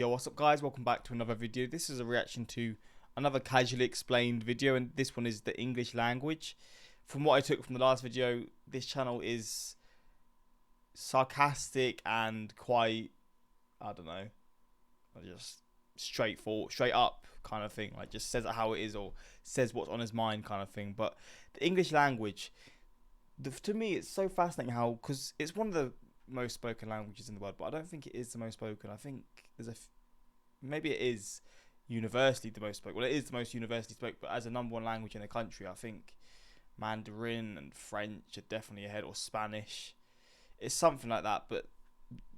Yo, what's up guys, welcome back to another video. This is a reaction to another casually explained video, and this one is the English language. From what I took from the last video, this channel is sarcastic and quite, I don't know, just straightforward, straight up kind of thing, like just says it how it is or says what's on his mind kind of thing. But the English language, to me it's so fascinating how, because it's one of the most spoken languages in the world, but I don't think it is the most spoken. I think there's maybe it is universally the most spoken. Well, it is the most universally spoken, but as a number one language in the country, I think Mandarin and French are definitely ahead, or Spanish. It's something like that. But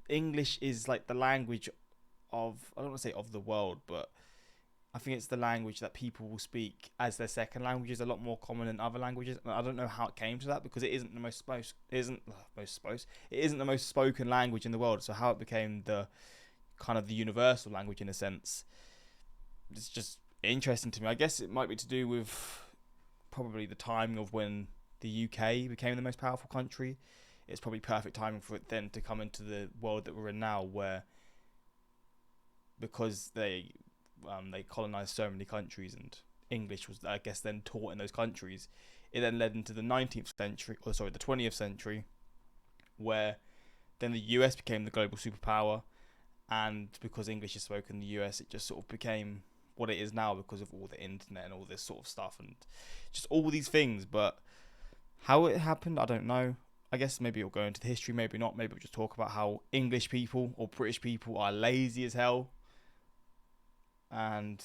English is like the language of, I don't want to say of the world, but I think it's the language that people will speak as their second language. Is a lot more common than other languages. And I don't know how it came to that, because it isn't the most spoken language in the world. So how it became the kind of the universal language in a sense, it's just interesting to me. I guess it might be to do with probably the timing of when the UK became the most powerful country. It's probably perfect timing for it then to come into the world that we're in now, where because they colonized so many countries and English was, I guess, then taught in those countries. It then led into the 19th century, or sorry, the 20th century, where then the US became the global superpower, and because English is spoken in the US, it just sort of became what it is now because of all the internet and all this sort of stuff and just all these things. But how it happened, I don't know. I guess maybe it'll go into the history, maybe not. Maybe we'll just talk about how English people or British people are lazy as hell, and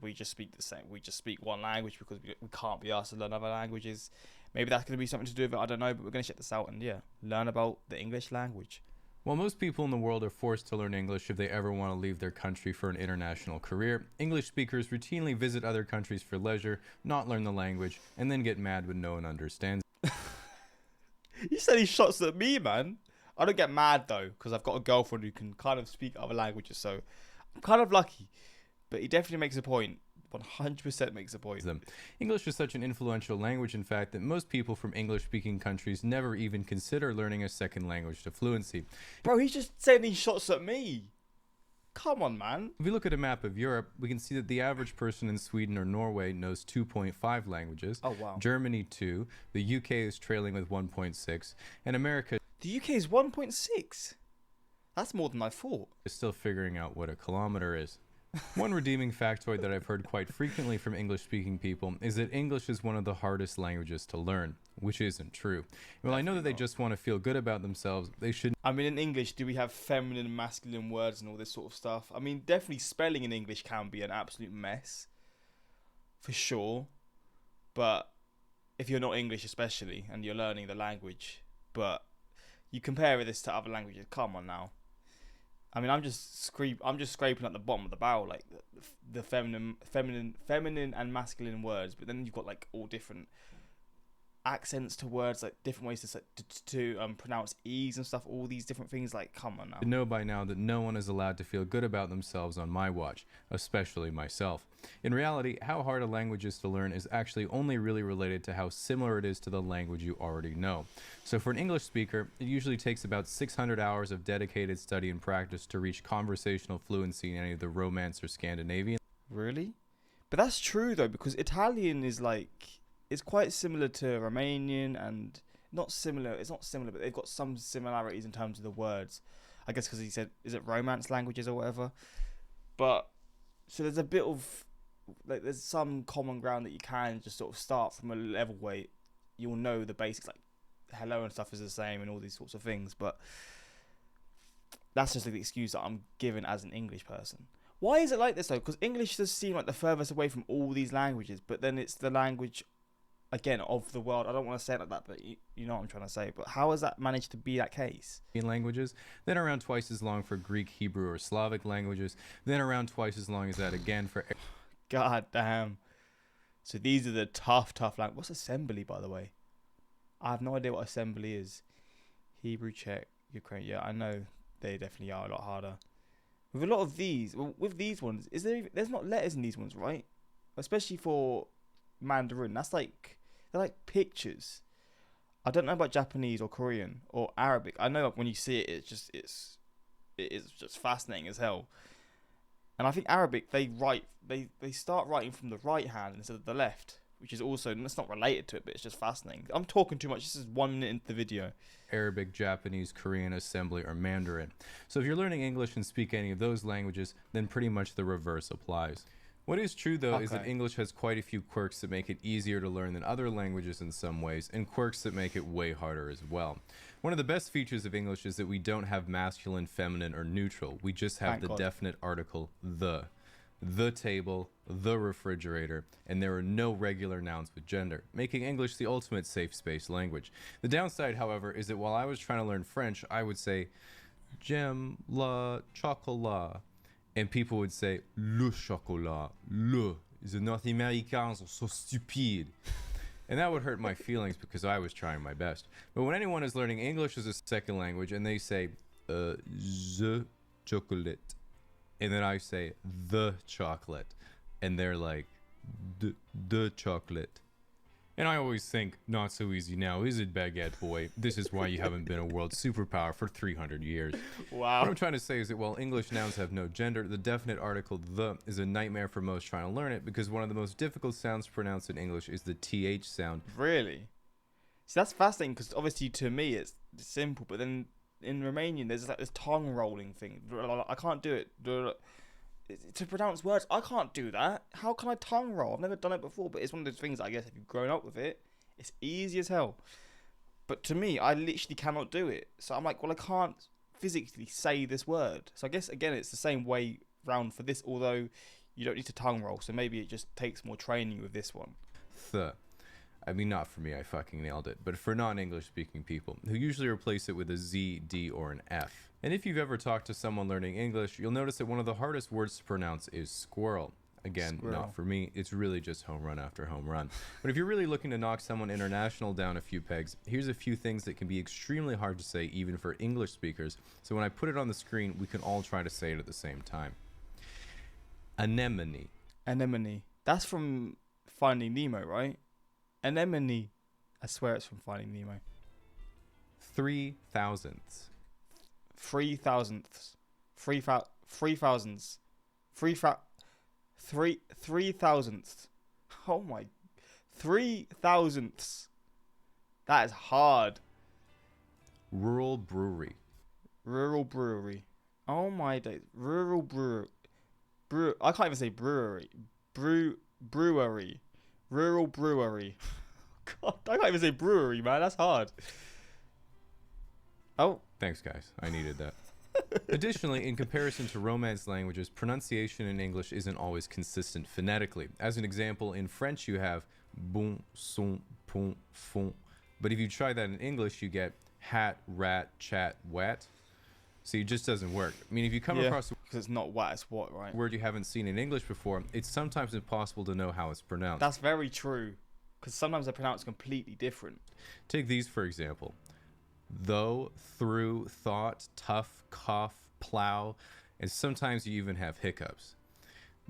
we just speak the same. We just speak one language because we can't be asked to learn other languages. Maybe that's going to be something to do with it. I don't know, but we're going to check this out and learn about the English language. While most people in the world are forced to learn English if they ever want to leave their country for an international career, English speakers routinely visit other countries for leisure, not learn the language, and then get mad when no one understands. You said he shots at me, man. I don't get mad though, because I've got a girlfriend who can kind of speak other languages, so I'm kind of lucky. But he definitely makes a point. 100% makes a point. English is such an influential language, in fact, that most people from English-speaking countries never even consider learning a second language to fluency. Bro, he's just saying these shots at me. Come on, man. If we look at a map of Europe, we can see that the average person in Sweden or Norway knows 2.5 languages. Oh, wow. Germany 2, the UK is trailing with 1.6, and America... The UK is 1.6? That's more than I thought. ...is still figuring out what a kilometer is. One redeeming factoid that I've heard quite frequently from English-speaking people is that English is one of the hardest languages to learn, which isn't true. Well, I know that they just want to feel good about themselves. They should... I mean, in English, do we have feminine and masculine words and all this sort of stuff? I mean, definitely spelling in English can be an absolute mess, for sure. But if you're not English especially, and you're learning the language, but you compare this to other languages, come on now. I mean, I'm just scraping at the bottom of the barrel, like the feminine and masculine words. But then you've got like all different accents to words, like different ways to pronounce e's and stuff. All these different things. Like, come on now. You know by now that no one is allowed to feel good about themselves on my watch, especially myself. In reality, how hard a language is to learn is actually only really related to how similar it is to the language you already know. So for an English speaker, it usually takes about 600 hours of dedicated study and practice to reach conversational fluency in any of the Romance or Scandinavian. Really? But that's true though, because Italian is like, it's quite similar to Romanian, and not similar, it's not similar, but they've got some similarities in terms of the words. I guess because he said, is it Romance languages or whatever? But, so there's a bit of, like, there's some common ground that you can just sort of start from a level where you'll know the basics, like hello and stuff is the same and all these sorts of things. But that's just the excuse that I'm given as an English person. Why is it like this though? Because English does seem like the furthest away from all these languages, but then it's the language, again, of the world. I don't want to say it like that, but you know what I'm trying to say. But how has that managed to be that case? In languages, then around twice as long for Greek, Hebrew, or Slavic languages, then around twice as long as that again for... God damn. So these are the tough languages. What's assembly, by the way? I have no idea what assembly is. Hebrew, Czech, Ukraine. Yeah, I know they definitely are a lot harder. With a lot of these, well, with these ones, there's not letters in these ones, right? Especially for Mandarin. That's like, they're like pictures. I don't know about Japanese or Korean or Arabic. I know when you see it, it's it is just fascinating as hell. And I think Arabic, they start writing from the right hand instead of the left, which is also, that's not related to it, but it's just fascinating. I'm talking too much. This is 1 minute into the video. Arabic, Japanese, Korean, Assembly, or Mandarin. So if you're learning English and speak any of those languages, then pretty much the reverse applies. What is true, though, is that English has quite a few quirks that make it easier to learn than other languages in some ways, and quirks that make it way harder as well. One of the best features of English is that we don't have masculine, feminine, or neutral. We just have the definite article, the. The table, the refrigerator, and there are no regular nouns with gender, making English the ultimate safe space language. The downside, however, is that while I was trying to learn French, I would say, j'aime le chocolat. And people would say, le chocolat, le. The North Americans are so stupid. And that would hurt my feelings because I was trying my best. But when anyone is learning English as a second language and they say, the chocolate, and then I say, the chocolate, and they're like, the chocolate. And I always think, not so easy now, is it, baguette boy? This is why you haven't been a world superpower for 300 years. Wow. What I'm trying to say is that while English nouns have no gender, the definite article the is a nightmare for most trying to learn it because one of the most difficult sounds to pronounce in English is the TH sound. Really? See, that's fascinating because obviously to me it's simple, but then in Romanian there's like this tongue rolling thing. I can't do it. To pronounce words, I can't do that. How can I tongue roll? I've never done it before, but it's one of those things, I guess, if you've grown up with it, it's easy as hell. But to me, I literally cannot do it. So I'm like, well, I can't physically say this word. So I guess, again, it's the same way round for this, although you don't need to tongue roll. So maybe it just takes more training with this one. I mean, not for me, I fucking nailed it, but for non-English speaking people, who usually replace it with a Z, D, or an F. And if you've ever talked to someone learning English, you'll notice that one of the hardest words to pronounce is squirrel. Again, not for me, it's really just home run after home run. But if you're really looking to knock someone international down a few pegs, here's a few things that can be extremely hard to say even for English speakers, so when I put it on the screen, we can all try to say it at the same time. Anemone. Anemone. That's from Finding Nemo, right? Anemone. I swear it's from Finding Nemo. 3,000. 3,000ths. 3,000ths. Oh my. 3,000ths. That is hard. Rural brewery. Rural brewery. Oh my days. Rural brewery. I can't even say brewery. Brewery. Rural brewery. God, I can't even say brewery, man. That's hard. Oh. Thanks, guys. I needed that. Additionally, in comparison to Romance languages, pronunciation in English isn't always consistent phonetically. As an example, in French you have bon, son, pon, font. But if you try that in English, you get hat, rat, chat, wet. So it just doesn't work. I mean, if you come across because it's not what, it's what, right? a word you haven't seen in English before, it's sometimes impossible to know how it's pronounced. That's very true. Because sometimes they're pronounced completely different. Take these, for example. Though, through, thought, tough, cough, plow, and sometimes you even have hiccups.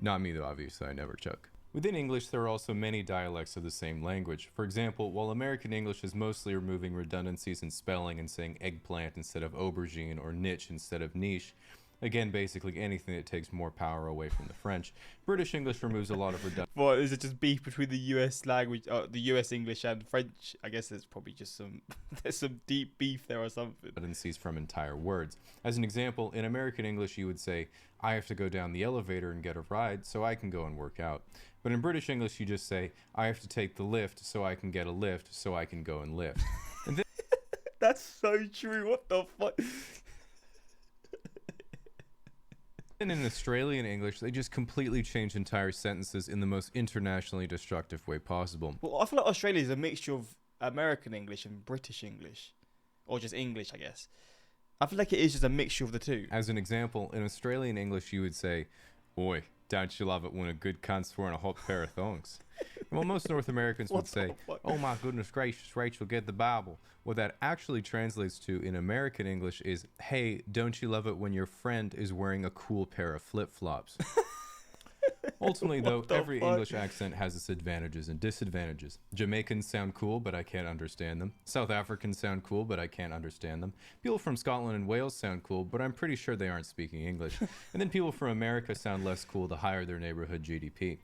Not me though, obviously, I never choke. Within English, there are also many dialects of the same language. For example, while American English is mostly removing redundancies in spelling and saying eggplant instead of aubergine or niche instead of niche, again, basically anything that takes more power away from the French, British English removes a lot of redundancies. What, is it just beef between the US language, the US English and French? I guess there's probably just there's some deep beef there or something. Redundancies from entire words. As an example, in American English, you would say, I have to go down the elevator and get a ride so I can go and work out. But in British English, you just say, I have to take the lift so I can get a lift so I can go and lift. And then that's so true. What the fuck? And in Australian English, they just completely change entire sentences in the most internationally destructive way possible. Well, I feel like Australia is a mixture of American English and British English. Or just English, I guess. I feel like it is just a mixture of the two. As an example, in Australian English, you would say, Oi, don't you love it when a good cunt's wearing a hot pair of thongs? Well, most North Americans would say, oh my goodness gracious, Rachel, get the Bible. What that actually translates to in American English is, hey, don't you love it when your friend is wearing a cool pair of flip-flops? Ultimately, though, What the every fuck? English accent has its advantages and disadvantages. Jamaicans sound cool, but I can't understand them. South Africans sound cool, but I can't understand them. People from Scotland and Wales sound cool, but I'm pretty sure they aren't speaking English. And then people from America sound less cool the higher their neighborhood GDP.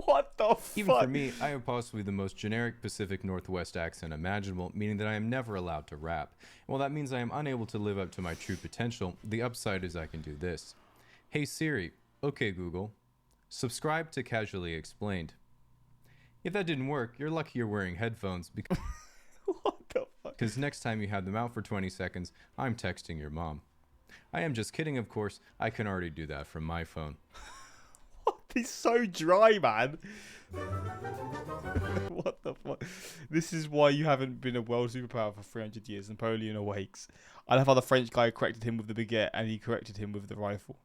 What the Even for fuck? me, I have possibly the most generic Pacific Northwest accent imaginable, meaning that I am never allowed to rap. And while that means I am unable to live up to my true potential, the upside is I can do this. Hey Siri, okay Google, subscribe to Casually Explained. If that didn't work, you're lucky you're wearing headphones What the fuck? because next time you have them out for 20 seconds, I'm texting your mom. I am just kidding, of course. I can already do that from my phone. He's so dry, man. What the fuck? This is why you haven't been a world superpower for 300 years. Napoleon awakes. I love how the French guy corrected him with the baguette and he corrected him with the rifle.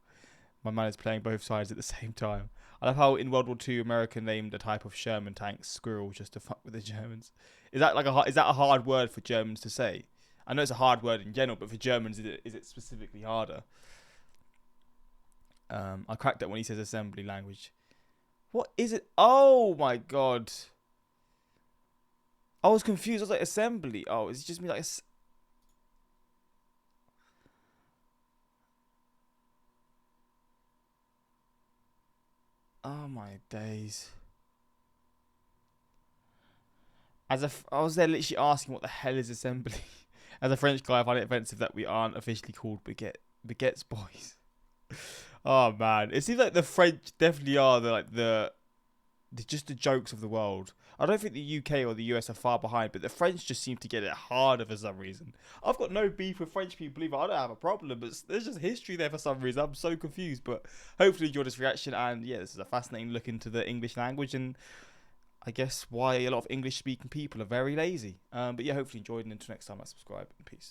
My man is playing both sides at the same time. I love how in World War II, America named a type of Sherman tank Squirrel just to fuck with the Germans. Is that is that a hard word for Germans to say? I know it's a hard word in general, but for Germans, is it specifically harder? I cracked that when he says assembly language. What is it? Oh my god. I was confused. I was like, assembly. Oh, is it just me like... Oh my days. I was there literally asking what the hell is assembly. As a French guy, I find it offensive that we aren't officially called baguettes boys. Oh man, it seems like the French definitely are just the jokes of the world. I don't think the UK or the US are far behind, but the French just seem to get it harder for some reason. I've got no beef with French people either. I don't have a problem, but there's just history there for some reason. I'm so confused, but hopefully you enjoyed this reaction. And yeah, this is a fascinating look into the English language and I guess why a lot of English speaking people are very lazy. But yeah, hopefully you enjoyed, and until next time, I subscribe and peace.